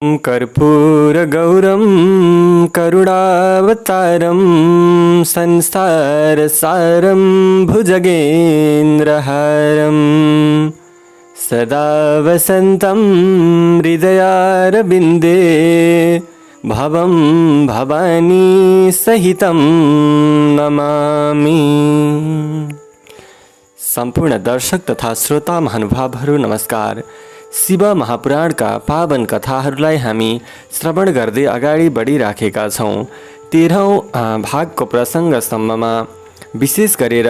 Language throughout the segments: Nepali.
कर्पूरगौरं करुणावतारं संसारसारं भुजगेन्द्रहारं सदा वसन्तं हृदयारविन्दे भवं भवानी सहितं नमामि। सम्पूर्ण दर्शक तथा श्रोता महानुभावहरू नमस्कार। शिव महापुराणका पावन कथाहरूलाई हामी श्रवण गर्दै अगाडि बढिराखेका छौँ। 13औं भागको प्रसङ्गसम्ममा विशेष गरेर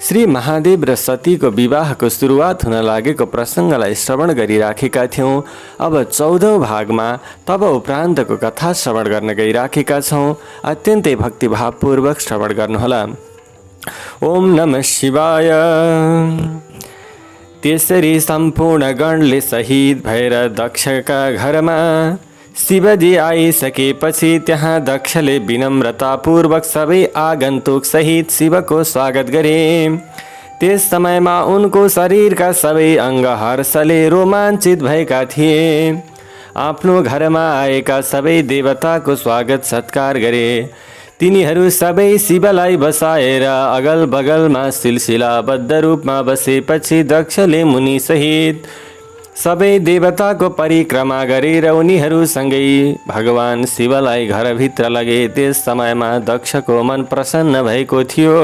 श्री महादेव र सतीको विवाहको सुरुवात हुन लागेको प्रसङ्गलाई श्रवण गरिराखेका थियौँ। अब 14औं भागमा तब उपरान्तको कथा श्रवण गर्न गइराखेका छौँ। अत्यन्तै भक्तिभावपूर्वक श्रवण गर्नुहोला। ओम नमः शिवाय। त्यसरी सम्पूर्ण गणले शहीद भएर दक्षका घरमा शिवजी आइसकेपछि त्यहाँ दक्षले विनम्रतापूर्वक सबै आगन्तुक सहित शिवको स्वागत गरे। त्यस समयमा उनको शरीरका सबै अङ्ग हर्षले रोमाञ्चित भएका थिए। आफ्नो घरमा आएका सबै देवताको स्वागत सत्कार गरे। तिनीहरू सबै शिवलाई बसाएर अगल बगलमा सिलसिलाबद्ध रूपमा बसेपछि दक्षले मुनि सहित सबै देवताको परिक्रमा गरेर उनीहरूसँगै भगवान शिवलाई घरभित्र लगे। त्यस समयमा दक्षको मन प्रसन्न भएको थियो।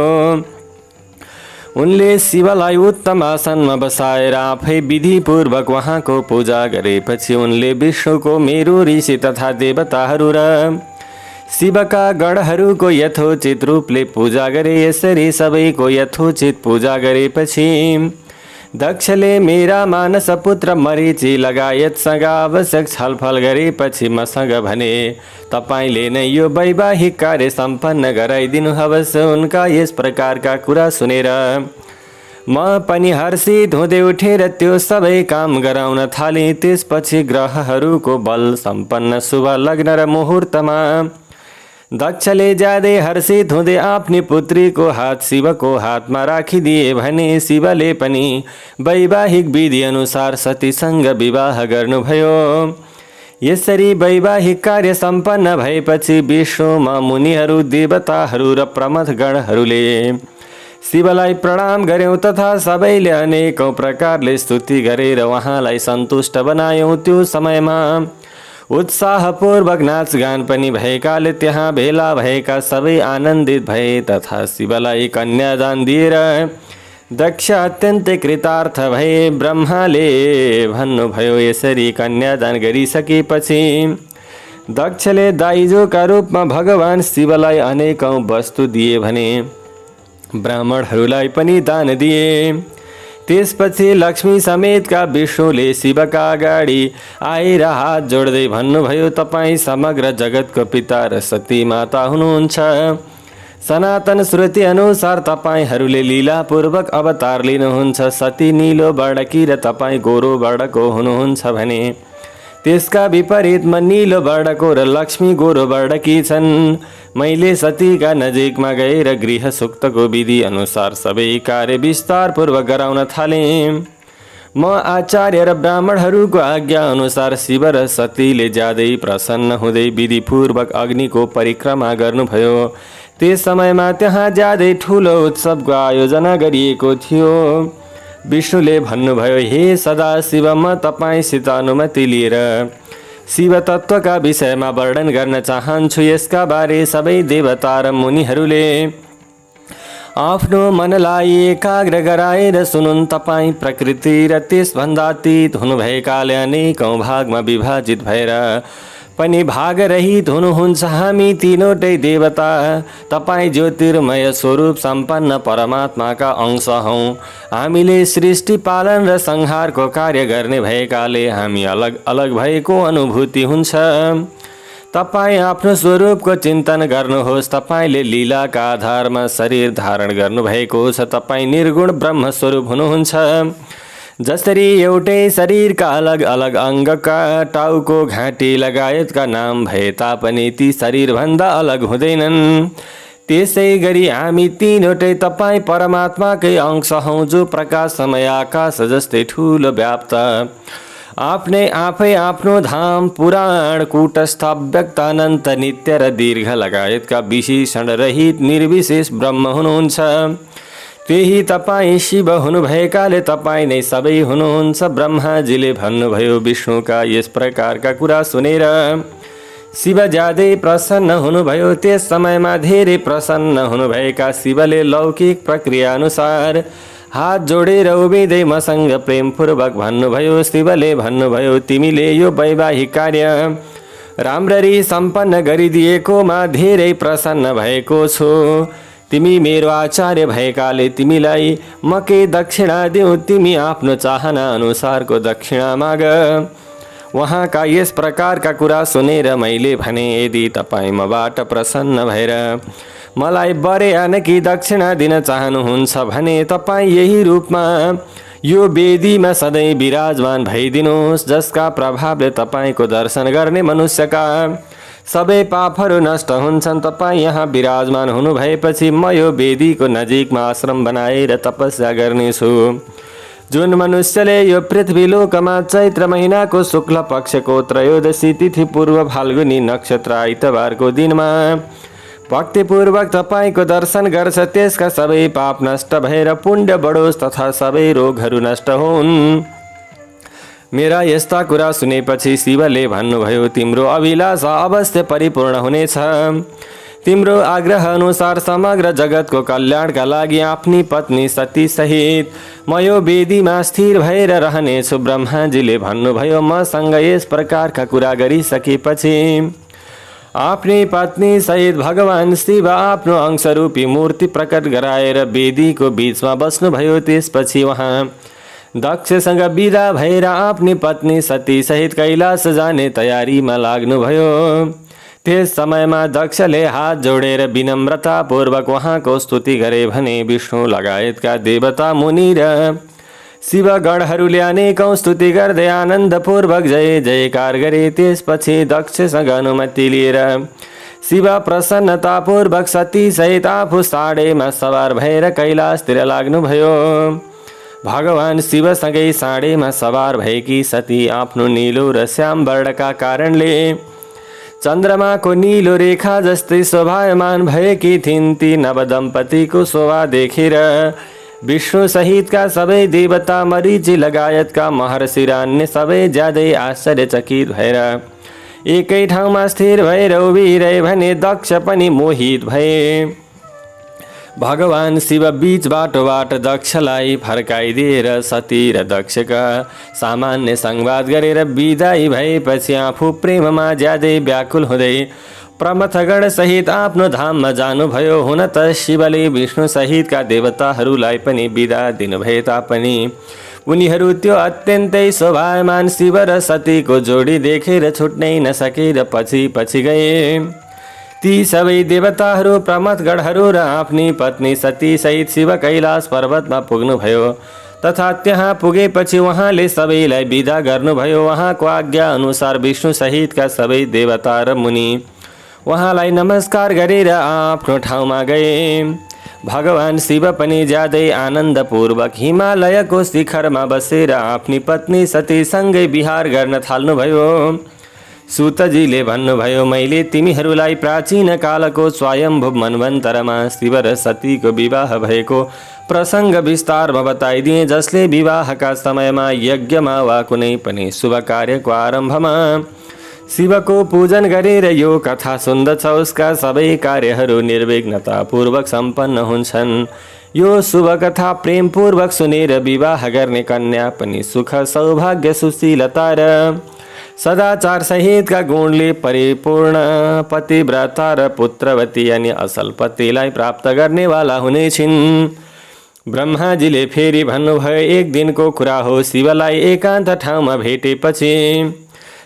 उनले शिवलाई उत्तम आसनमा बसाएर आफै विधिपूर्वक उहाँको पूजा गरेपछि उनले विष्णुको मेरु ऋषि तथा देवताहरू र शिवका गणहरूको यथोचित रूपले पूजा गरे। यसरी सबैको यथोचित पूजा गरेपछि दक्षले मेरा मानस पुत्र मरीचि लगायतसँग आवश्यक छलफल गरेपछि मसँग भने, तपाईले नै यो वैवाहिक कार्य सम्पन्न गराइदिनु हवस्। उनका यस प्रकारका कुरा सुनेर म पनि हर्षित हुँदै उठेर त्यो सबै काम गराउन थालेँ। त्यसपछि ग्रहहरूको बल सम्पन्न शुभ लग्न र मुहुर्तमा दक्षले ज्यादै हर्षित हुँदै आफ्नी पुत्रीको हात शिवको हातमा राखिदिए भने शिवले पनि वैवाहिक विधि अनुसार सतीसँग विवाह गर्नुभयो। यसरी वैवाहिक कार्य सम्पन्न भएपछि विष्णुमा मुनिहरू देवताहरू र प्रमथगणहरूले शिवलाई प्रणाम गर्यौं तथा सबैले अनेकौं प्रकारले स्तुति गरेर उहाँलाई सन्तुष्ट बनायौं। त्यो समयमा उत्साहपूर्वक नाचगान पनि भएकाले त्यहाँ भेला भएका सबै आनन्दित भए तथा शिवलाई कन्यादान दिएर दक्ष अत्यन्तै कृतार्थ भए। ब्रह्माले भन्नुभयो, यसरी कन्यादान गरिसकेपछि दक्षले दाइजोका रूपमा भगवान शिवलाई अनेकौं वस्तु दिए भने ब्राह्मणहरूलाई पनि दान दिए। त्यसपछि लक्ष्मी समेतका विष्णुले शिवका अगाडि आएर हात जोड्दै भन्नुभयो, तपाईँ समग्र जगतको पिता र सती माता हुनुहुन्छ। सनातन श्रुति अनुसार तपाईँहरूले लीलापूर्वक अवतार लिनुहुन्छ। सती नीलो वर्णकी र तपाईँ गोरो वर्णको हुनुहुन्छ भने त्यसका विपरीतमा नीलो वर्णको र लक्ष्मी गोरो वर्णकी छन्। मैले सतीका नजिकमा गएर गृह सूक्तको विधि अनुसार सबै कार्य विस्तारपूर्वक गराउन थालेँ। म आचार्य र ब्राह्मणहरूको आज्ञा अनुसार शिव र सतीले ज्यादै प्रसन्न हुँदै विधिपूर्वक अग्निको परिक्रमा गर्नुभयो। त्यस समयमा त्यहाँ ज्यादै ठुलो उत्सवको आयोजना गरिएको थियो। विष्णुले भन्नुभयो, हे सदाशिव, म तपाईँसित अनुमति लिएर शिव तत्त्वका विषयमा वर्णन गर्न चाहन्छु। यसका बारे सबै देवता र मुनिहरूले आफ्नो मनलाई एकाग्र गराएर सुनुन्। तपाईँ प्रकृति र त्यसभन्दा अतीत हुनुभएकाले अनेकौं भागमा विभाजित भएर पनि भागरहित हुनुहुन्छ। हामी तीनवटै देवता तपाईँ ज्योतिर्मय स्वरूप सम्पन्न परमात्माका अंश हौँ। हामीले सृष्टि पालन र संहारको कार्य गर्ने भएकाले हामी अलग अलग भएको अनुभूति हुन्छ। तपाईँ आफ्नो स्वरूपको चिन्तन गर्नुहोस्। तपाईँले लीलाका आधारमा शरीर धारण गर्नुभएको छ। तपाईँ निर्गुण ब्रह्म स्वरूप हुनुहुन्छ। जसरी एउटै शरीरका अलग अलग अङ्गका टाउको घाँटी लगायतका नाम भए तापनि ती शरीरभन्दा अलग हुँदैनन्, त्यसै गरी हामी तीनवटै तपाईँ परमात्माकै अंश हौँ, जो प्रकाशमय आकाश जस्तै ठुलो व्याप्त आफ्नै आफै आफ्नो धाम पुराण कूटस्थ व्यक्त अनन्त नित्य र दीर्घ लगायतका विशेषण रहित निर्विशेष ब्रह्म हुनुहुन्छ। त्यही तपाईँ शिव हुनुभएकाले तपाईँ नै सबै हुनुहुन्छ। ब्रह्माजीले भन्नुभयो विष्णुका यस प्रकारका कुरा सुनेर शिव ज्यादै प्रसन्न हुनुभयो। त्यस समयमा धेरै प्रसन्न हुनुभएका शिवले लौकिक प्रक्रिया अनुसार हात जोडेर उभिँदै मसँग प्रेमपूर्वक भन्नुभयो। शिवले भन्नुभयो तिमीले यो वैवाहिक कार्य राम्ररी सम्पन्न गरिदिएकोमा धेरै प्रसन्न भएको छु। तिमी मेरो आचार्य भएकाले तिमीलाई म के दक्षिणा दिउँ? तिमी आफ्नो चाहना अनुसारको दक्षिणा माग। उहाँका यस प्रकारका कुरा सुनेर मैले भने यदि तपाईँ मबाट प्रसन्न भएर मलाई बरे आनकी दक्षिणा दिन चाहनुहुन्छ भने तपाईँ यही रूपमा यो वेदीमा सधैँ विराजमान भइदिनुहोस्, जसका प्रभावले तपाईँको दर्शन गर्ने मनुष्यका सबै पापहरू नष्ट हुन्छन्। तपाईँ यहाँ विराजमान हुनु भएपछि म यो वेदीको नजिकमा आश्रम बनाएर तपस्या गर्नेछु। जुन मनुष्यले यो पृथ्वी लोकमा चैत्र महिनाको शुक्ल पक्षको त्रयोदशी तिथि पूर्व फाल्गुनी नक्षत्र आइतबारको दिनमा भक्तिपूर्वक तपाईँको दर्शन गर्छ, त्यसका सबै पाप नष्ट भएर पुण्य बढोस् तथा सबै रोगहरू नष्ट हुन्। मेरा यस्ता कुरा सुनेपछि शिवले भन्नुभयो तिम्रो अभिलाषा अवश्य परिपूर्ण हुनेछ। तिम्रो आग्रह अनुसार समग्र जगतको कल्याणका लागि आफ्नी पत्नी सती सहित म यो वेदीमा स्थिर भएर रहनेछु। ब्रह्माजीले भन्नुभयो मसँग यस प्रकारका कुरा गरिसकेपछि आफ्नी पत्नी सहित भगवान शिव आफ्नो अंशरूपी मूर्ति प्रकट गराएर वेदीको बीचमा बस्नुभयो। त्यसपछि उहाँ दक्षसँग विदा भएर आफ्नी पत्नी सती सहित कैलाश जाने तयारीमा लाग्नुभयो। त्यस समयमा दक्षले हात जोडेर विनम्रतापूर्वक उहाँको स्तुति गरे भने विष्णु लगायतका देवता मुनि र शिवगणहरूले अनेकौं स्तुति गर्दै आनन्दपूर्वक जय जयकार गरे। त्यसपछि दक्षसँग अनुमति लिएर शिव प्रसन्नतापूर्वक सती सहित आफू साँडेमा सवार भएर कैलाशतिर लाग्नुभयो। भगवान शिवसँगै साँडेमा सवार भएकी सती आफ्नो निलो र श्याम वर्णका कारणले चन्द्रमाको निलो रेखा जस्तै शोभायमान भएकी थिइन्। ती नवदम्पतिको शोभा देखेर विष्णु सहितका सबै देवता मरीचि लगायतका महर्षि र अन्य सबै ज्यादै आश्चर्यचकित भएर एकै ठाउँमा स्थिर भएर उभिरहे भने दक्ष पनि मोहित भए। भगवान शिव बीच बाटोबाट दक्षलाई फर्काइदिएर सती र दक्षका सामान्य संवाद गरेर विदाई भएपछि आफू प्रेममा ज्यादै व्याकुल हुँदै प्रमथगण सहित आफ्नो धाममा जानुभयो। हुन त शिवले विष्णु सहितका देवताहरूलाई पनि विदा दिनुभए तापनि उनीहरू त्यो अत्यन्तै शोभायमान शिव र सतीको जोडी देखेर छुट्नै नसके र पछि पछि गए। ती सबै देवताहरू प्रमथगणहरू र आफ्नी पत्नी सती सहित शिव कैलाश पर्वतमा पुग्नुभयो तथा त्यहाँ पुगेपछि उहाँले सबैलाई विदा गर्नुभयो। उहाँको आज्ञा अनुसार विष्णु सहितका सबै देवता र मुनि उहाँलाई नमस्कार गरेर आफ्नो ठाउँमा गए। भगवान शिव पनि ज्यादै आनन्दपूर्वक हिमालयको शिखरमा बसेर आफ्नी पत्नी सतीसँगै विहार गर्न थाल्नुभयो। सूतजीले भन्नुभयो मैले तिमीहरूलाई प्राचीन कालको स्वयम्भू मनवन्तरमा शिव र सतीको विवाह भएको प्रसङ्ग विस्तारमा बताइदिए, जसले विवाहका समयमा यज्ञमा वा कुनै पनि शुभ कार्यको आरम्भमा शिवको पूजन गरेर यो कथा सुन्दछ उसका सबै कार्यहरू निर्विघ्नतापूर्वक सम्पन्न हुन्छन्। यो शुभ कथा प्रेमपूर्वक सुनेर विवाह गर्ने कन्या पनि सुख सौभाग्य सुशीलता र सदाचार सहितका गुणले परिपूर्ण पतिव्रता र पुत्रवती अनि असल पतिलाई प्राप्त गर्नेवाला हुनेछिन्। ब्रह्माजीले फेरि भन्नुभयो एक दिनको कुरा हो। शिवलाई एकान्त ठाउँमा भेटेपछि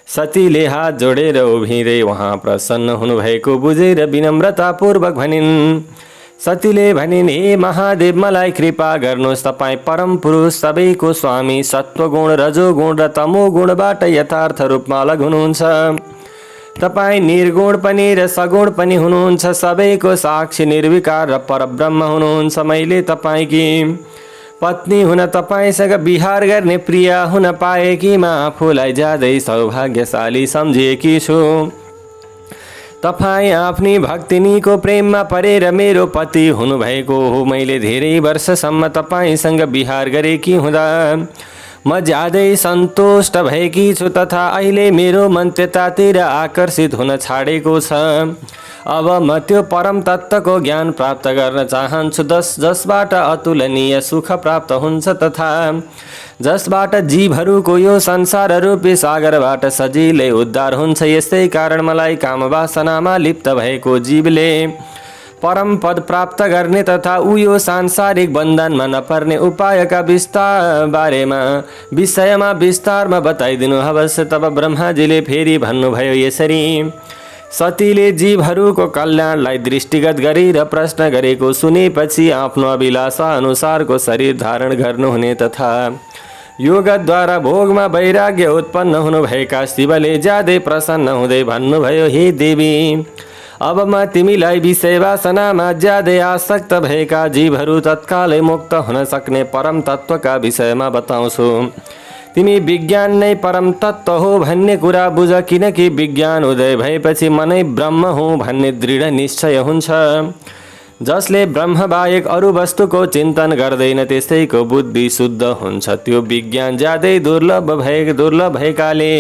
सतीले हात जोडेर उभिँदै उहाँ प्रसन्न हुनुभएको बुझेर विनम्रतापूर्वक भनिन्। सतीले भनिन् हे महादेव मलाई कृपा गर्नुहोस्, तपाईँ परम पुरुष सबैको स्वामी सत्वगुण रजोगुण र तमोगुणबाट यथार्थ रूपमा अलग हुनुहुन्छ। तपाईँ निर्गुण पनि र सगुण पनि हुनुहुन्छ, सबैको साक्षी निर्विकार र परब्रह्म हुनुहुन्छ। मैले तपाईँकी पत्नी हुन तपाईँसँग विहार गर्ने प्रिया हुन पाएकी म आफूलाई ज्यादै सौभाग्यशाली सम्झेकी छु। तपाईँ आफ्नी भक्तिनीको प्रेममा परेर मेरो पति हुनुभएको हो। मैले धेरै वर्षसम्म तपाईँसँग विहार गरेकी हुँदा म ज्यादै सन्तुष्ट भएकी छु तथा अहिले मेरो मन त्यतातिर आकर्षित हुन छाडेको छ। अब म त्यो परम तत्त्वको ज्ञान प्राप्त गर्न चाहन्छु जसबाट अतुलनीय सुख प्राप्त हुन्छ तथा जसबाट जीवहरूको यो संसार रूपी सागरबाट सजिलै उद्धार हुन्छ। यसै कारण मलाई कामवासनामा लिप्त भएको जीवले परम पद प्राप्त गर्ने तथा यो सांसारिक बन्धनमा नपर्ने उपायका विषयमा विस्तारमा बताइदिनु हवस्। तब ब्रह्माजीले फेरि भन्नुभयो यसरी, सतीले जीवहरूको कल्याणलाई दृष्टिगत गरेर प्रश्न गरेको सुनेपछि आफ्नो अभिलाषा अनुसारको शरीर धारण गर्नुहुने तथा योगद्वारा भोगमा वैराग्य उत्पन्न हुनुभएका शिवले ज्यादै प्रसन्न हुँदै भन्नुभयो, हे देवी, अब म तिमीलाई विषय वासनामा ज्यादै आसक्त भएका जीवहरू तत्कालै मुक्त हुन सक्ने परम तत्त्वका विषयमा बताउँछु। तिमी विज्ञान नै परम तत्त्व हो भन्ने कुरा बुझ, किनकि विज्ञान उदय भएपछि मनै ब्रह्म हुँ भन्ने दृढ निश्चय हुन्छ। जसले ब्रह्म बाहेक अरू वस्तुको चिन्तन गर्दैन त्यसैको बुद्धि शुद्ध हुन्छ। त्यो विज्ञान ज्यादै दुर्लभ भएकाले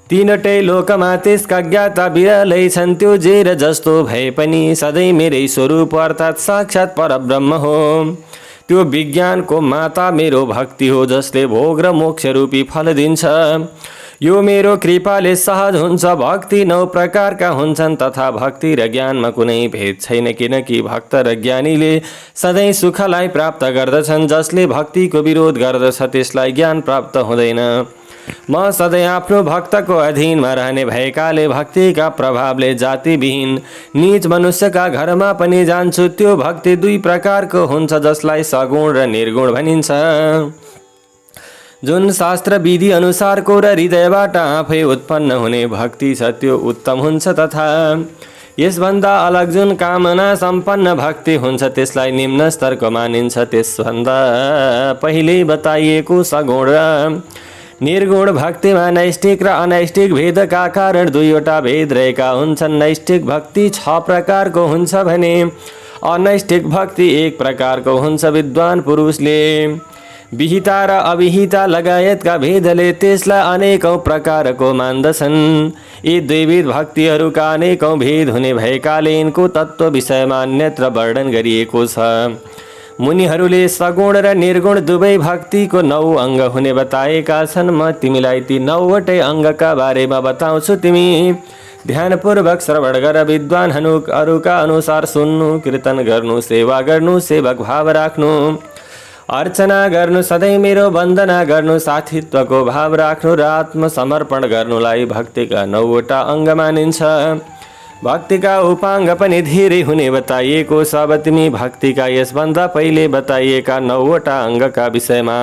तीनटै लोकमा त्यसका ज्ञाता बिरलै छन्। त्यो जेर जस्तो भए पनि सधैँ मेरै स्वरूप अर्थात् साक्षात् परब्रह्म हो। त्यो विज्ञानको माता मेरो भक्ति हो जसले भोग र मोक्ष रूपी फल दिन्छ। यो मेरो कृपाले सहज हुन्छ। भक्ति 9 प्रकारका हुन्छन् तथा भक्ति र ज्ञानमा कुनै भेद छैन, किनकि भक्त र ज्ञानीले सधैँ सुखलाई प्राप्त गर्दछन्। जसले भक्तिको विरोध गर्दछ त्यसलाई ज्ञान प्राप्त हुँदैन। म सधैँ आफ्नो भक्तको अधीनमा रहने भएकाले भक्तिका प्रभावले जातिविहीन नीच मनुष्यका घरमा पनि जान्छु। त्यो भक्ति 2 प्रकारको हुन्छ जसलाई सगुण र निर्गुण भनिन्छ। जुन शास्त्र विधि अनुसारको र हृदयबाट आफै उत्पन्न हुने भक्ति छ त्यो उत्तम हुन्छ तथा यसभन्दा अलग जुन कामना सम्पन्न भक्ति हुन्छ त्यसलाई निम्न स्तरको मानिन्छ। त्यसभन्दा पहिले बताइएको सगुण र निर्गुण भक्तिमा नैष्ठिक र अनैष्ठिक भेदका कारण 2वटा भेद रहेका हुन्छन्। नैष्ठिक भक्ति 6 प्रकारको हुन्छ भने अनैष्ठिक भक्ति 1 प्रकारको हुन्छ। विद्वान पुरुषले विहिता र अविहिता लगायतका भेदले त्यसलाई अनेकौं प्रकारको मान्दछन्। यी द्वैविध भक्तिहरूका अनेकौं भेद हुने भएकाले यिनको तत्त्व विषयमा अन्यत्र वर्णन गरिएको छ। मुनिहरूले सगुण र निर्गुण दुवै भक्तिको 9 अङ्ग हुने बताएका छन्। म तिमीलाई ती 9वटै अङ्गका बारेमा बताउँछु। तिमी ध्यानपूर्वक श्रवण गर, विद्वानहरूका अनुसार सुन्नु, कीर्तन गर्नु, सेवा गर्नु, सेवक भाव राख्नु, अर्चना गर्नु, सधैँ मेरो वन्दना गर्नु, साथीत्वको भाव राख्नु र आत्मसमर्पण गर्नुलाई भक्तिका 9वटा अङ्ग मानिन्छ। भक्तिका उपाङ्ग पनि धेरै हुने बताइएको छ। अब तिमी भक्तिका यसभन्दा पहिले बताइएका 9वटा अङ्गका विषयमा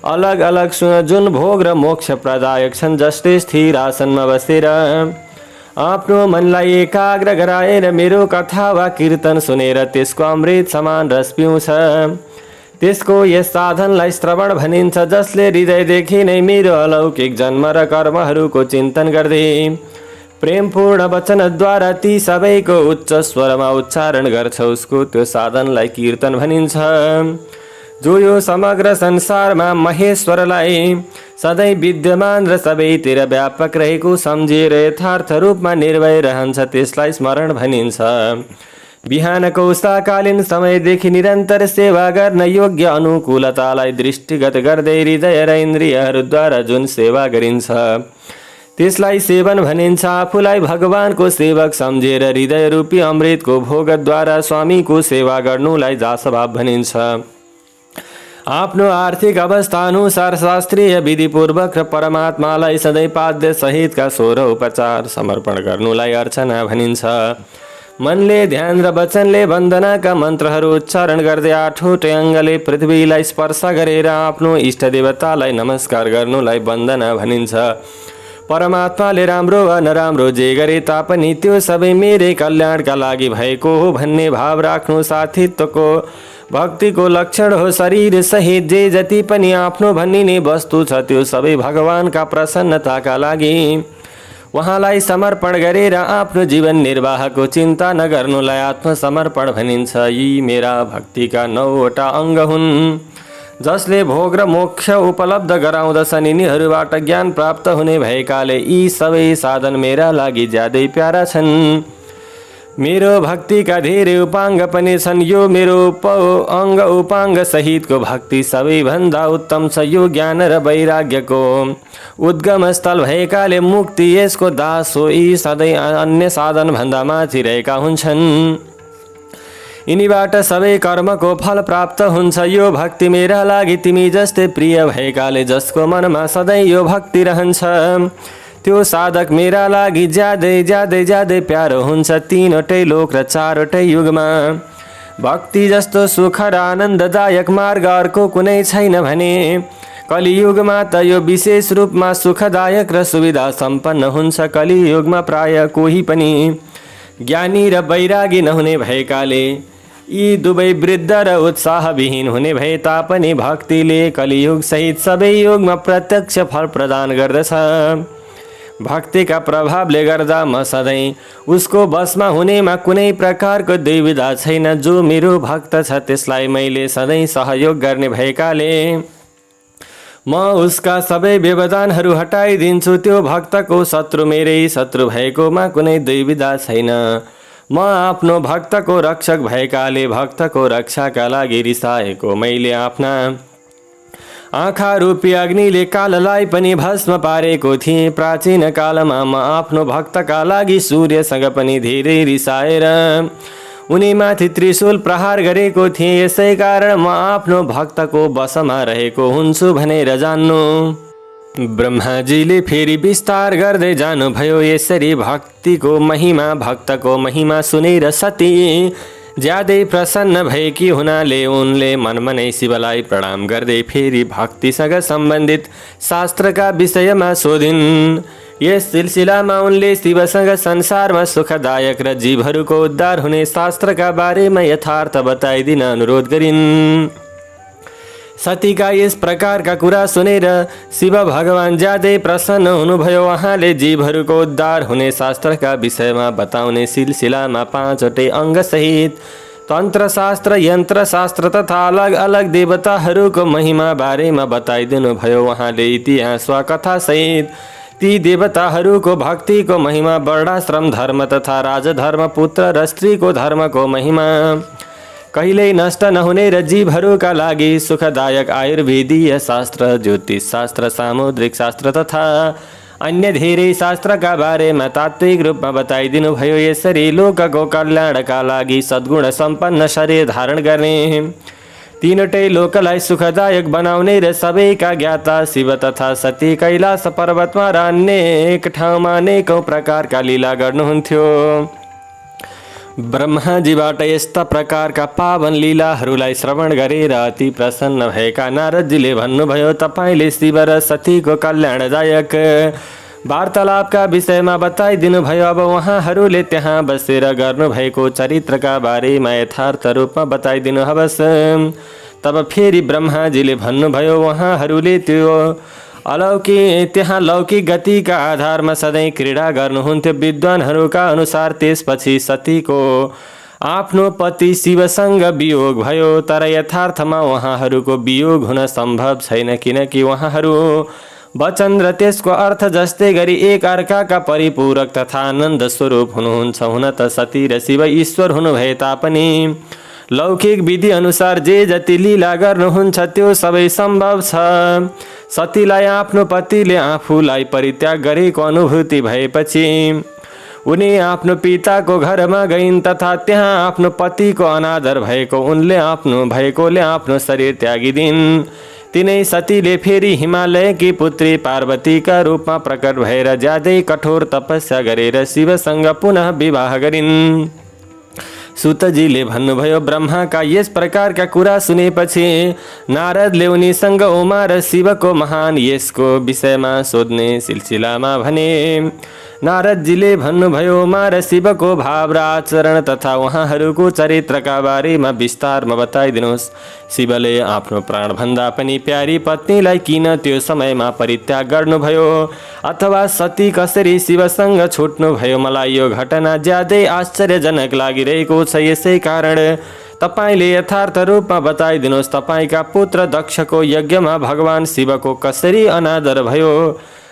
अलग अलग सुन, जुन भोग र मोक्ष प्रदायक छन्। जसले स्थिर आसनमा बसेर आफ्नो मनलाई एकाग्र गराएर मेरो कथा वा कीर्तन सुनेर त्यसको अमृत समान रस पिउँछ त्यसको यस साधनलाई श्रवण भनिन्छ। जसले हृदयदेखि नै मेरो अलौकिक जन्म र कर्महरूको चिन्तन गर्दै प्रेमपूर्ण वचनद्वारा ती सबैको उच्च स्वरमा उच्चारण गर्छ उसको त्यो साधनलाई कीर्तन भनिन्छ। जो यो समग्र संसारमा महेश्वरलाई सधैँ विद्यमान र सबैतिर व्यापक रहेको सम्झेर यथार्थ रूपमा निर्भय रहन्छ त्यसलाई स्मरण भनिन्छ। बिहानको उषाकालीन समयदेखि निरन्तर सेवा गर्न योग्य अनुकूलतालाई दृष्टिगत गर्दै हृदय र इन्द्रियहरूद्वारा जुन सेवा गरिन्छ त्यसलाई सेवन भनिन्छ। आफूलाई भगवानको सेवक सम्झेर हृदय रूपी अमृतको भोगद्वारा स्वामीको सेवा गर्नुलाई दासभाव भनिन्छ। आफ्नो आर्थिक अवस्था अनुसार शास्त्रीय विधिपूर्वक र परमात्मालाई सधैँ पाद्य सहितका 16 उपचार समर्पण गर्नुलाई अर्चना भनिन्छ। मनले ध्यान र वचनले वन्दनाका मन्त्रहरू उच्चारण गर्दै 8वटै अङ्गले पृथ्वीलाई स्पर्श गरेर आफ्नो इष्ट देवतालाई नमस्कार गर्नुलाई वन्दना भनिन्छ। परमात्माले राम्रो वा नराम्रो जे गरे तापनि त्यो सबै मेरै कल्याणका लागि भएको हो भन्ने भाव राख्नु, साथीत्वको भक्तिको लक्षण हो शरीर सहित जे जति पनि आफ्नो भन्निने वस्तु छ त्यो सबै भगवानका प्रसन्नताका लागि उहाँलाई समर्पण गरेर आफ्नो जीवन निर्वाहको चिन्ता नगर्नुलाई आत्मसमर्पण भनिन्छ। यी मेरा भक्तिका 9वटा अङ्ग हुन् जसले भोग र मोक्ष उपलब्ध गराउँदछन्। यिनीहरूबाट ज्ञान प्राप्त हुने भएकाले यी सबै साधन मेरा लागि ज्यादै प्यारा छन्। मेरो भक्तिका धेरै उपाङ्ग पनि छन्। यो मेरो अङ्ग उपाङ्ग सहितको भक्ति सबैभन्दा उत्तम छ। यो ज्ञान र वैराग्यको उद्गम स्थल भएकाले मुक्ति यसको दास हो। यी सधैँ अन्य साधनभन्दा माथि रहेका हुन्छन्। यिनीबाट सबै कर्मको फल प्राप्त हुन्छ। यो भक्ति मेरा लागि तिमी जस्तै प्रिय भएकाले जसको मनमा सधैँ यो भक्ति रहन्छ त्यो साधक मेरा लागि ज्यादै ज्यादै ज्यादै प्यारो हुन्छ। 3वटै लोक र 4वटै युगमा भक्ति जस्तो सुख र आनन्ददायक मार्ग अर्को कुनै छैन भने कलियुगमा त यो विशेष रूपमा सुखदायक र सुविधा सम्पन्न हुन्छ। कलियुगमा प्राय कोही पनि ज्ञानी र वैरागी नहुने भएकाले यी दुवै वृद्ध र उत्साहविहीन हुने भए तापनि भक्तिले कलियुग सहित सबै युगमा प्रत्यक्ष फल प्रदान गर्दछ। भक्तिका प्रभावले गर्दा म सधैँ उसको बसमा हुनेमा कुनै प्रकारको दुविधा छैन। जो मेरो भक्त छ त्यसलाई मैले सधैँ सहयोग गर्ने भएकाले म उसका सबै व्यवधानहरू हटाइदिन्छु। त्यो भक्तको शत्रु मेरै शत्रु भएकोमा कुनै दुविधा छैन। म आफ्नो भक्तको रक्षक भएकाले भक्तको रक्षाका लागि रिसाएको मैले आफ्ना आँखा रूपी अग्निले काललाई पनि भस्म पारेको थिएँ। प्राचीन कालमा म आफ्नो भक्तका लागि सूर्यसँग पनि धेरै रिसाएर उनीमाथि त्रिशूल प्रहार गरेको थिएँ। यसै कारण म आफ्नो भक्तको वशमा रहेको हुन्छु भनेर जान्नु। ब्रह्माजीले फेरि विस्तार गर्दै जानुभयो। यसरी भक्तिको महिमा भक्तको महिमा सुनेर सती ज्यादै प्रसन्न भएकी हुनाले उनले मनमा नै शिवलाई प्रणाम गर्दै फेरि भक्तिसँग सम्बन्धित शास्त्रका विषयमा सोधिन्। यस सिलसिलामा उनले शिवसँग संसारमा सुखदायक र जीवहरूको उद्धार हुने शास्त्रका बारेमा यथार्थ बताइदिन अनुरोध गरिन्। सतीका यस प्रकारका कुरा सुनेर शिव भगवान ज्यादै प्रसन्न हुनुभयो। उहाँले जीवहरूको उद्धार हुने शास्त्रका विषयमा बताउने सिलसिलामा 5वटै अङ्गसहित तन्त्रशास्त्र यन्त्रशास्त्र तथा अलग अलग देवताहरूको महिमा बारेमा बताइदिनु भयो। उहाँले इतिहास वा कथासहित ती देवताहरूको भक्तिको महिमा वर्णाश्रम धर्म तथा राजधर्म पुत्र र स्त्रीको धर्मको महिमा कहिल्यै नष्ट नहुने र जीवहरूका लागि सुखदायक आयुर्वेदीय शास्त्र ज्योतिष शास्त्र सामुद्रिक शास्त्र तथा अन्य धेरै शास्त्रका बारेमा तात्विक रूपमा बताइदिनु भयो। यसरी लोकको कल्याणका लागि सद्गुण सम्पन्न शरीर धारण गर्ने 3वटै लोकलाई सुखदायक बनाउने र सबैका ज्ञाता शिव तथा सती कैलाश पर्वतमा र अनेक ठाउँमा अनेकौं प्रकारका लीला गर्नुहुन्थ्यो। ब्रह्माजीबाट यस्ता प्रकारका पावन लीलाहरूलाई श्रवण गरेर अति प्रसन्न भएका नारदजीले भन्नुभयो, तपाईले शिव र सतीको कल्याणदायक वार्तालापका विषयमा बताइदिनु भयो। अब उहाँहरूले त्यहाँ बसेर गर्नुभएको चरित्रका बारेमा यथार्थ रूपमा बताइदिनु हवस्। तब फेरि ब्रह्माजीले भन्नुभयो, उहाँहरूले त्यहाँ लौकिक गतिका आधारमा सधैँ क्रीडा गर्नुहुन्थ्यो। विद्वानहरूका अनुसार त्यसपछि सतीको आफ्नो पति शिवसँग वियोग भयो, तर यथार्थमा उहाँहरूको वियोग हुन सम्भव छैन, किनकि उहाँहरू वचन र त्यसको अर्थ जस्तै गरी एक अर्काका परिपूरक तथा आनन्द स्वरूप हुनुहुन्छ। हुन त सती र शिव ईश्वर हुनुभए तापनि लौकिक विधि अनुसार जे जति लीला गर्नुहुन्छ त्यो सबै सम्भव छ। सतीलाई आफ्नो पतिले आफूलाई परित्याग गरेको अनुभूति भएपछि उनी आफ्नो पिताको घरमा गइन् तथा त्यहाँ आफ्नो पतिको अनादर भएको उनले आफ्नो शरीर त्यागिदिन्। तिनै सतीले फेरि हिमालयकी पुत्री पार्वतीका रूपमा प्रकट भएर ज्यादै कठोर तपस्या गरेर शिवसँग पुनः विवाह गरिन्। सूतजीले भन्नुभयो, ब्रह्माका यस प्रकारका कुरा सुनेपछि नारदले उनीसँग उमा र शिवको महान यसको विषयमा सोध्ने सिलसिलामा भने। नारदजीले भन्नुभयो मार शिवको भाव र आचरण तथा उहाँहरूको चरित्रका बारेमा विस्तारमा बताइदिनुहोस्। शिवले आफ्नो प्राणभन्दा पनि प्यारी पत्नीलाई किन त्यो समयमा परित्याग गर्नुभयो अथवा सती कसरी शिवसँग छुट्नुभयो, मलाई यो घटना ज्यादै आश्चर्यजनक लागिरहेको छ। यसै कारण तपाईले यथार्थ रूपमा बताइदिनुहोस्, तपाईका पुत्र दक्षको यज्ञमा भगवान शिवको कसरी अनादर भयो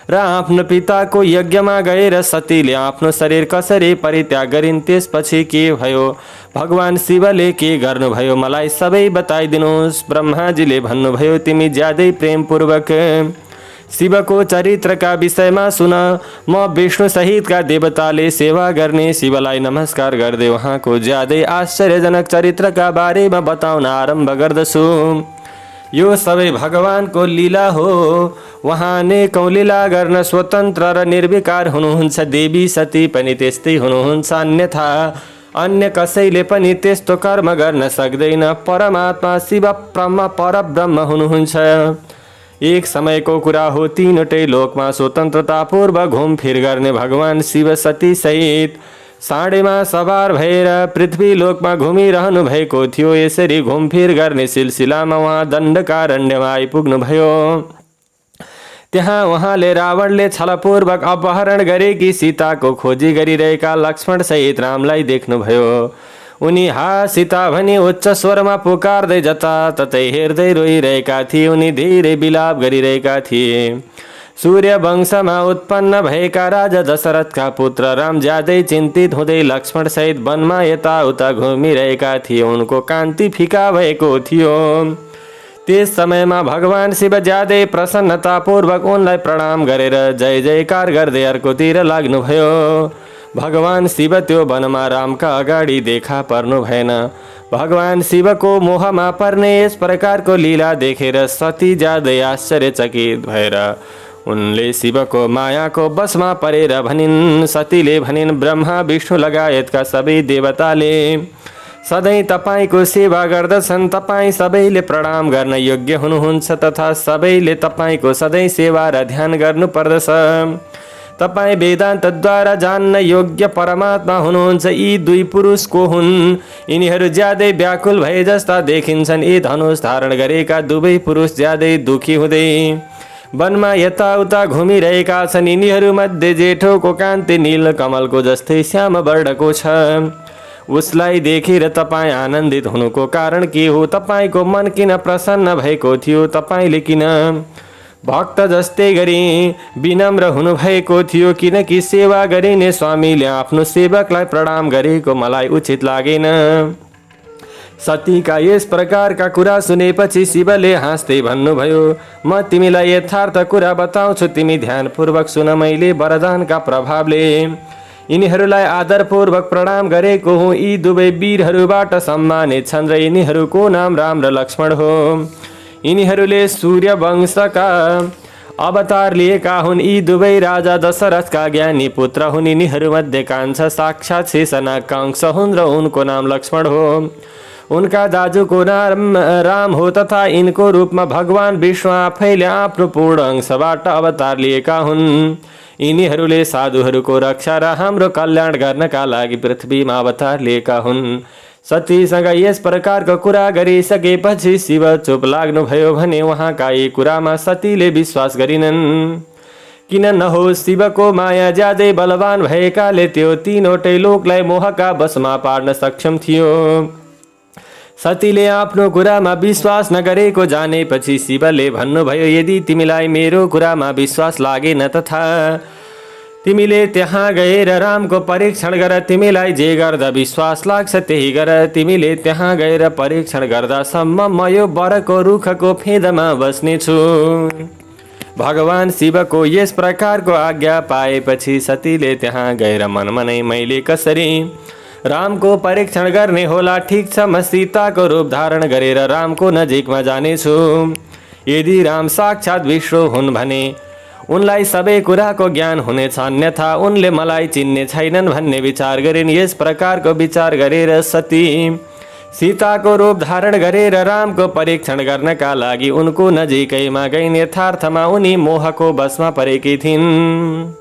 र आफ्नो पिताको यज्ञमा गएर सतीले आफ्नो शरीर कसरी परित्याग गरिन्, त्यसपछि के भयो, भगवान शिवले के गर्नुभयो, मलाई सबै बताइदिनुहोस्। ब्रह्माजीले भन्नुभयो तिमी ज्यादै प्रेमपूर्वक शिवको चरित्रका विषयमा सुन। म विष्णु सहितका देवताले सेवा गर्ने शिवलाई नमस्कार गर्दै उहाँको ज्यादै आश्चर्यजनक चरित्रका बारेमा बताउन आरम्भ गर्दछु। यो सबै भगवानको लीला हो। उहाँ अनेकौं लीला गर्न स्वतन्त्र र निर्विकार हुनुहुन्छ। देवी सती पनि त्यस्तै हुनुहुन्छ, अन्यथा अन्य कसैले पनि त्यस्तो कर्म गर्न सक्दैन। परमात्मा शिव परब्रह्म हुनुहुन्छ। एक समयको कुरा हो, तीनवटै लोकमा स्वतन्त्रतापूर्वक घुमफिर गर्ने भगवान शिव सती सहित साँडेमा सवार भएर पृथ्वी लोकमा घुमिरहनु भएको थियो। यसरी घुमफिर गर्ने सिलसिलामा उहाँ दण्डकारण्यमा आइपुग्नुभयो। त्यहाँ उहाँले रावणले छलपूर्वक अपहरण गरेकी सीताको खोजी गरिरहेका लक्ष्मण सहित रामलाई देख्नुभयो। उनी हा सीता भनी उच्च स्वरमा पुकार्दै जताततै हेर्दै रोइरहेका थिए। उनी धेरै विलाप गरिरहेका थिए। सूर्य वंशमा उत्पन्न भएका राजा दशरथका पुत्र राम ज्यादै चिन्तित हुँदै लक्ष्मण सहित वनमा यताउता घुमिरहेका थिए। उनको कान्ति फिका भएको थियो। त्यस समयमा भगवान शिव ज्यादै प्रसन्नतापूर्वक उनलाई प्रणाम गरेर जय जयकार गर्दै अर्कोतिर लाग्नुभयो। भगवान शिव त्यो वनमा रामका अगाडि देखा पर्नु भएन। भगवान शिवको मोहमा पर्ने यस प्रकारको लीला देखेर सती ज्यादै आश्चर्यचकित भएर उनले शिवको मायाको बसमा परेर भनिन्। सतीले भनिन् ब्रह्मा विष्णु लगायतका सबै देवताले सधैँ तपाईको सेवा गर्दछन्। तपाईँ सबैले प्रणाम गर्न योग्य हुनुहुन्छ तथा सबैले तपाईको सधैँ सेवा र ध्यान गर्नुपर्दछ। तपाईँ वेदान्तद्वारा जान्न योग्य परमात्मा हुनुहुन्छ। यी दुई पुरुष को हुन्? यिनीहरू ज्यादै व्याकुल भए जस्ता देखिन्छन्। यी धनुष धारण गरेका दुवै पुरुष ज्यादै दुखी हुँदै वनमा यताउता घुमिरहेका छन्। यिनीहरूमध्ये जेठोको कान्ति नील कमलको जस्तै श्याम वर्णको छ। उसलाई देखेर तपाईँ आनन्दित हुनुको कारण के हो? तपाईँको मन किन प्रसन्न भएको थियो? तपाईँले किन भक्त जस्तै गरी विनम्र हुनुभएको थियो? किनकि सेवा गरिने स्वामीले आफ्नो सेवकलाई प्रणाम गरेको मलाई उचित लागेन। सतीका यस प्रकारका कुरा सुनेपछि शिवले हाँस्दै भन्नुभयो म तिमीलाई यथार्थ कुरा बताउँछु, तिमी ध्यानपूर्वक सुन। मैले वरदानका प्रभावले यिनीहरूलाई आदरपूर्वक प्रणाम गरेको हुँ। यी दुवै वीरहरूबाट सम्मानित छन् र यिनीहरूको नाम राम र लक्ष्मण हो। यिनीहरूले सूर्य वंशका अवतार लिएका हुन्। यी दुवै राजा दशरथका ज्ञानी पुत्र हुन्। यिनीहरूमध्ये कान्छा साक्षात् शेषनागका अंश हुन् र उनको नाम लक्ष्मण हो। उनका दाजुको नाम राम हो तथा यिनको रूपमा भगवान विष्णु आफैले आफ्नो पूर्ण अंशबाट अवतार लिएका हुन्। यिनीहरूले साधुहरूको रक्षा र हाम्रो कल्याण गर्नका लागि पृथ्वीमा अवतार लिएका हुन्। सतीसँग यस प्रकारको कुरा गरिसकेपछि शिव चुप लाग्नुभयो भने उहाँका यी कुरामा सतीले विश्वास गरिनन्। किन नहोस्, शिवको माया ज्यादै बलवान भएकाले त्यो तीनवटै लोकलाई मोहका बसमा पार्न सक्षम थियो। सतीले आफ्नो कुरामा विश्वास नगरेको जानेपछि शिवले भन्नुभयो यदि तिमीलाई मेरो कुरामा विश्वास लागेन तथा तिमीले त्यहाँ गएर रामको परीक्षण गर, तिमीलाई जे गर्दा विश्वास लाग्छ त्यही गर। तिमीले त्यहाँ गएर परीक्षण गर्दासम्म म यो वरको रुखको फेदमा बस्नेछु। भगवान शिवको यस प्रकारको आज्ञा पाएपछि सतीले त्यहाँ गएर मनमनै मैले कसरी रामको परीक्षण गर्ने होला? ठिक छ, म सीताको रूप धारण गरेर रामको नजिकमा जानेछु। यदि राम साक्षात् विष्णु हुन् भने उनलाई सबै कुराको ज्ञान हुनेछ, अन्यथा उनले मलाई चिन्ने छैनन् भन्ने विचार गरिन्। यस प्रकारको विचार गरेर सती सीताको रूप धारण गरेर रामको परीक्षण गर्नका लागि उनको नजिकैमा गइन्। यथार्थमा उनी मोहको बसमा परेकी थिइन्।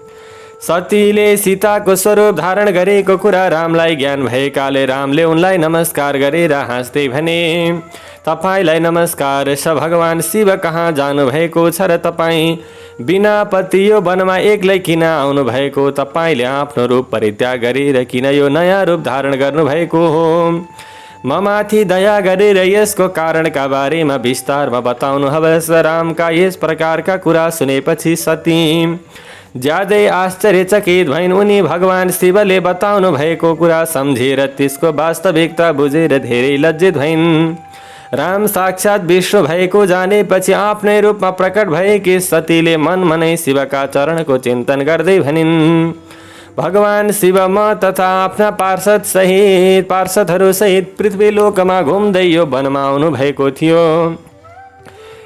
सतीले सीताको स्वरूप धारण गरेको कुरा रामलाई ज्ञान भएकाले रामले उनलाई नमस्कार गरेर हाँस्दै भने, तपाईलाई नमस्कार छ भगवान शिव कहाँ जानुभएको छ र तपाईँ बिना पति यो वनमा एक्लै किन आउनुभएको? तपाईँले आफ्नो रूप परित्याग गरेर किन यो नयाँ रूप धारण गर्नुभएको हो? ममाथि दया गरेर यसको कारणका बारेमा विस्तारमा बताउनुहोस्। रामका यस प्रकारका कुरा सुनेपछि सती ज्यादै आश्चर्यचकित भइन्। उनी भगवान शिवले बताउनु भएको कुरा सम्झेर त्यसको वास्तविकता बुझेर धेरै लज्जित भइन्। राम साक्षात विष्णु भएको जानेपछि आफ्नै रूपमा प्रकट भएकी सतीले मनमनै शिवका चरणको चिन्तन गर्दै भनिन्, भगवान शिव म तथा आफ्ना पार्षदहरू सहित पृथ्वीलोकमा घुम्दै यो वनमा आउनु भएको थियो।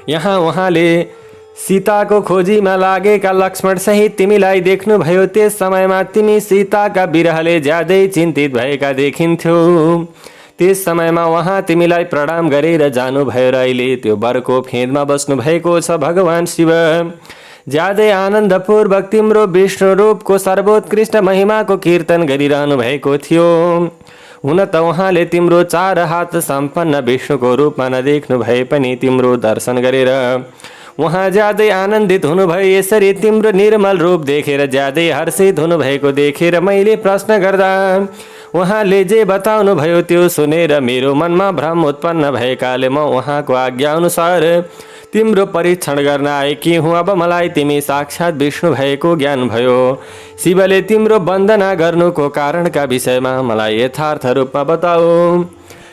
यहाँ उहाँले सीताको खोजीमा लागेका लक्ष्मण सहित तिमीलाई देख्नुभयो। त्यस समयमा तिमी सीताका विरहले ज्यादै चिन्तित भएका देखिन्थ्यौ। त्यस समयमा उहाँ तिमीलाई प्रणाम गरेर जानुभयो र अहिले त्यो वरको फेदमा बस्नु भएको छ। भगवान शिव ज्यादै आनन्दपूर्वक तिम्रो विष्णु रूपको सर्वोत्कृष्ट महिमाको कीर्तन गरिरहनु भएको थियो। हुन त उहाँले तिम्रो 4 हात सम्पन्न विष्णुको रूपमा नदेख्नु भए पनि तिम्रो दर्शन गरेर उहाँ ज्यादै आनन्दित हुनुभयो। यसरी तिम्रो निर्मल रूप देखेर ज्यादै हर्षित हुनुभएको देखेर मैले प्रश्न गर्दा उहाँले जे बताउनु भयो त्यो सुनेर मेरो मनमा भ्रम उत्पन्न भएकाले म उहाँको आज्ञा अनुसार तिम्रो परीक्षण गर्न आएकी हुँ। अब मलाई तिमी साक्षात विष्णु भएको ज्ञान भयो। शिवले तिम्रो वन्दना गर्नुको कारणका विषयमा मलाई यथार्थ रूपमा बताऊ।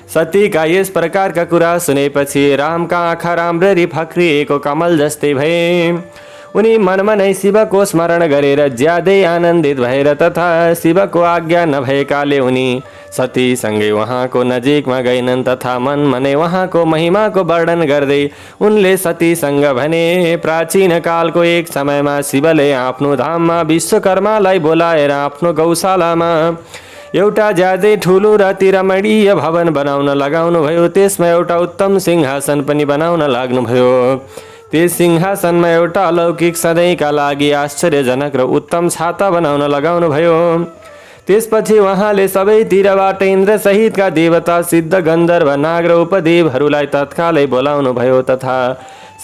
सतीका यस प्रकारका कुरा सुनेपछि रामका आँखा राम्ररी फक्रिएको कमल जस्तै भए। उनी मनमनै शिवको स्मरण गरेर ज्यादै आनन्दित भएर तथा शिवको आज्ञा नभएकाले उनी सतीसँगै उहाँको नजिकमा गइनन् तथा मनमनै उहाँको महिमाको वर्णन गर्दै उनले सतीसँग भने, प्राचीन कालको एक समयमा शिवले आफ्नो धाममा विश्वकर्मालाई बोलाएर आफ्नो गौशालामा एउटा ज्यादै ठुलो र रमणीय भवन बनाउन लगाउनुभयो। त्यसमा एउटा उत्तम सिंहासन पनि बनाउन लाग्नुभयो। त्यस सिंहासनमा एउटा अलौकिक सधैँका लागि आश्चर्यजनक र उत्तम छाता बनाउन लगाउनुभयो। त्यसपछि उहाँले सबैतिरबाट इन्द्र सहितका देवता, सिद्ध, गन्धर्व, नाग र उपदेवहरूलाई तत्कालै बोलाउनु भयो तथा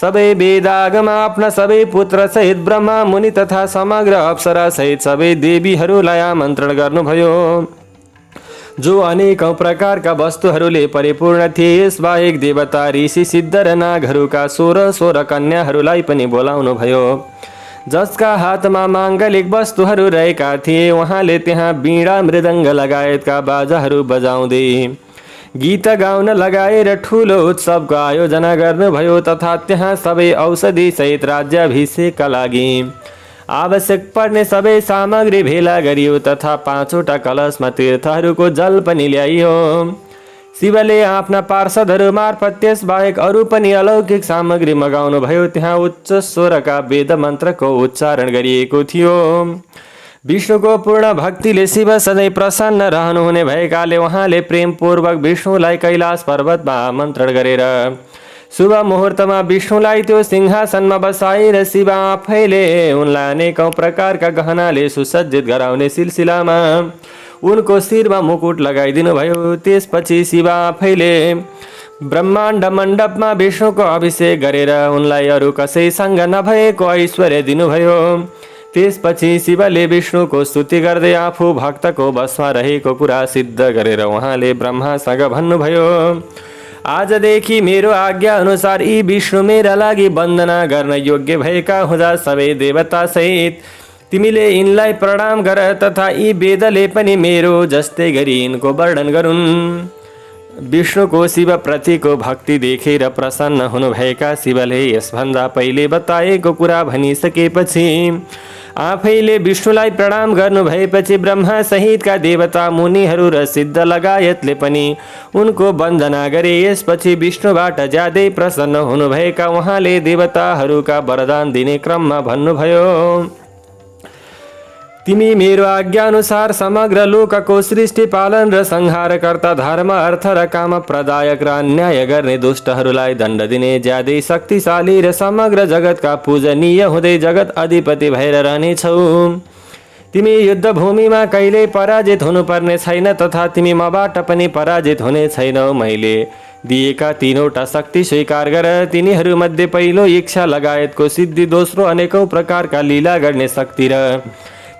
सबै वेदागम आफ्ना सबै पुत्र सहित ब्रह्मा, मुनि तथा समग्र अप्सरा सहित सबै देवीहरूलाई आमन्त्रण गर्नुभयो जो अनेकौं प्रकारका वस्तुहरूले परिपूर्ण थिए। यसबाहेक देवता, ऋषि, सिद्ध र नागहरूका 16 कन्याहरूलाई पनि बोलाउनु भयो जसका हातमा माङ्गलिक वस्तुहरू रहेका थिए। उहाँले त्यहाँ वीणा, मृदङ्ग लगायतका बाजाहरू बजाउँदै गीत गाउन लगाएर ठुलो उत्सवको आयोजना गर्नुभयो तथा त्यहाँ सबै औषधि सहित राज्याभिषेकका लागि आवश्यक पर्ने सबै सामग्री भेला गरियो तथा 5वटा कलशमा तीर्थहरूको जल पनि ल्याइयो। शिवले आफ्ना पार्षदहरू मार्फत त्यसबाहेक अरू पनि अलौकिक सामग्री मगाउनु भयो। त्यहाँ उच्च स्वरका वेद मन्त्रको उच्चारण गरिएको थियो। विष्णुको पूर्ण भक्तिले शिव सधैँ प्रसन्न रहनुहुने भएकाले उहाँले प्रेमपूर्वक विष्णुलाई कैलाश पर्वतमा आमन्त्रण गरेर शुभ मुहुर्तमा विष्णुलाई त्यो सिंहासनमा बसाएर शिव आफैले उनलाई अनेकौं प्रकारका गहनाले सुसज्जित गराउने सिलसिलामा उनको शिरमा मुकुट लगाइदिनु भयो। त्यसपछि शिव आफैले ब्रह्माण्ड मण्डपमा विष्णुको अभिषेक गरेर उनलाई अरू कसैसँग नभएको ऐश्वर्य दिनुभयो। त्यसपछि शिवले विष्णुको स्तुति गर्दै आफू भक्तको बसमा रहेको कुरा सिद्ध गरेर उहाँले ब्रह्मासँग भन्नुभयो, आजदेखि मेरो आज्ञा अनुसार यी विष्णु मेरा लागि वन्दना गर्न योग्य भएका हुँदा सबै देवता सहित तिमीले यिनलाई प्रणाम गर तथा यी वेदले पनि मेरो जस्तै गरी यिनको वर्णन गरून्। विष्णुको शिव प्रतिको भक्ति देखेर प्रसन्न हुनुभएका शिवले यसभन्दा पहिले बताएको कुरा भनिसकेपछि आफैले विष्णुलाई प्रणाम गर्नु भएपछि ब्रह्मा सहितका देवता, मुनिहरू र सिद्ध लगायतले पनि उनको वन्दना गरे। यसपछि विष्णुबाट ज्यादै प्रसन्न हुनुभएका उहाँले देवताहरूका वरदान दिने क्रममा भन्नुभयो, तिमी मेरो आज्ञा अनुसार समग्र लोकको सृष्टि पालन र संहारकर्ता, धर्म, अर्थ र काम प्रदायक र अन्याय गर्ने दुष्टहरूलाई दण्ड दिने ज्यादै शक्तिशाली र समग्र जगतका पूजनीय हुँदै जगत अधिपति भएर रहनेछौ। तिमी युद्धभूमिमा कहिल्यै पराजित हुनुपर्ने छैन तथा तिमी मबाट पनि पराजित हुने छैनौ। मैले दिएका तीनवटा शक्ति स्वीकार गर। तिनीहरूमध्ये पहिलो इच्छा लगायतको सिद्धि, दोस्रो अनेकौं प्रकारका लीला गर्ने शक्ति र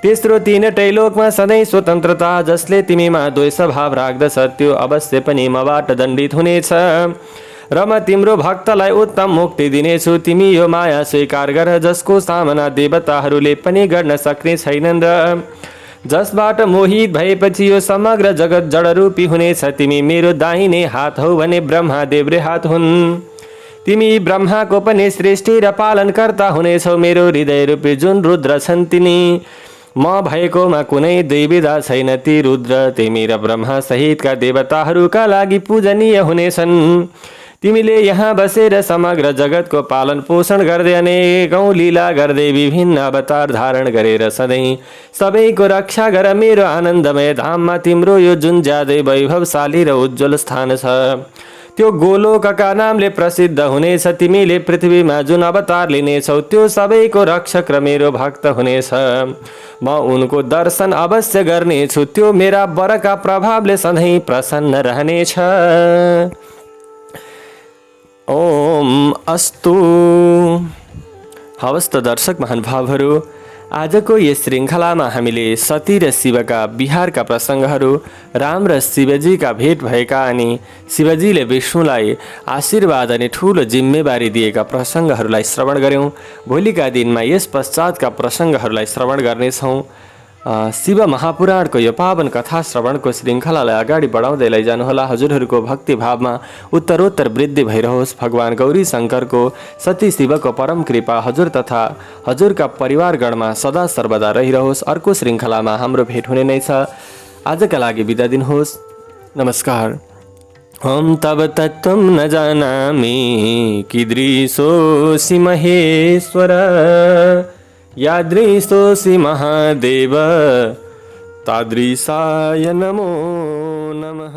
तेस्रो तीनटै लोकमा सधैँ स्वतन्त्रता। जसले तिमीमा द्वेष भाव राख्दछ त्यो अवश्य पनि मबाट दण्डित हुनेछ र म तिम्रो भक्तलाई उत्तम मुक्ति दिनेछु। तिमी यो माया स्वीकार गर जसको सामना देवताहरूले पनि गर्न सक्ने छैनन् र जसबाट मोहित भएपछि यो समग्र जगत जडरूपी हुनेछ। तिमी मेरो दाहिने हात हौ भने ब्रह्मा देब्रे हात हुन्। तिमी ब्रह्माको पनि सृष्टि र पालनकर्ता हुनेछौ। मेरो हृदय रूपी जुन रुद्र छन् तिनी म भएकोमा कुनै दुविधा छैन। ती रुद्र तिमी र ब्रह्मा सहितका देवताहरूका लागि पूजनीय हुनेछन्। तिमीले यहाँ बसेर समग्र जगतको पालन पोषण गर्दै अनेकौं लीला गर्दै विभिन्न अवतार धारण गरेर सधैँ सबैको रक्षा गर। मेरो आनन्दमय धाममा तिम्रो यो जुन ज्यादै वैभवशाली र उज्जवल स्थान छ त्यो गोलोकका नामले प्रसिद्ध हुनेछ। तिमीले पृथ्वीमा जुन अवतार लिनेछौ त्यो सबैको रक्षक र मेरो भक्त हुनेछ। म उनको दर्शन अवश्य गर्नेछु। त्यो मेरा वरका प्रभावले सधैँ प्रसन्न रहनेछ। ओम अस्तु। हवस् त दर्शक महानुभावहरू, आजको यस श्रृङ्खलामा हामीले सती र शिवका बिहारका प्रसङ्गहरू, राम र शिवजीका भेट भएका अनि शिवजीले विष्णुलाई आशीर्वाद अनि ठुलो जिम्मेवारी दिएका प्रसङ्गहरूलाई श्रवण गऱ्यौँ। भोलिका दिनमा यस पश्चातका प्रसङ्गहरूलाई श्रवण गर्नेछौँ। शिव महापुराणको यो पावन कथा श्रवणको श्रृङ्खलालाई अगाडि बढाउँदै लैजानुहोला। हजुरहरूको भक्तिभावमा उत्तरोत्तर वृद्धि भइरहोस्। भगवान गौरी शङ्करको, सती शिवको परम कृपा हजुर तथा हजुरका परिवारगणमा सदा सर्वदा रहिरहोस्। अर्को श्रृङ्खलामा हाम्रो भेट हुने नै छ। आजका लागि बिदा दिनुहोस्। नमस्कार। हम तब तत्त्वं न जानामि कीदृशोऽसि महेश्वर, यादृशोऽसि महादेव, तादृशाय नमो नमः।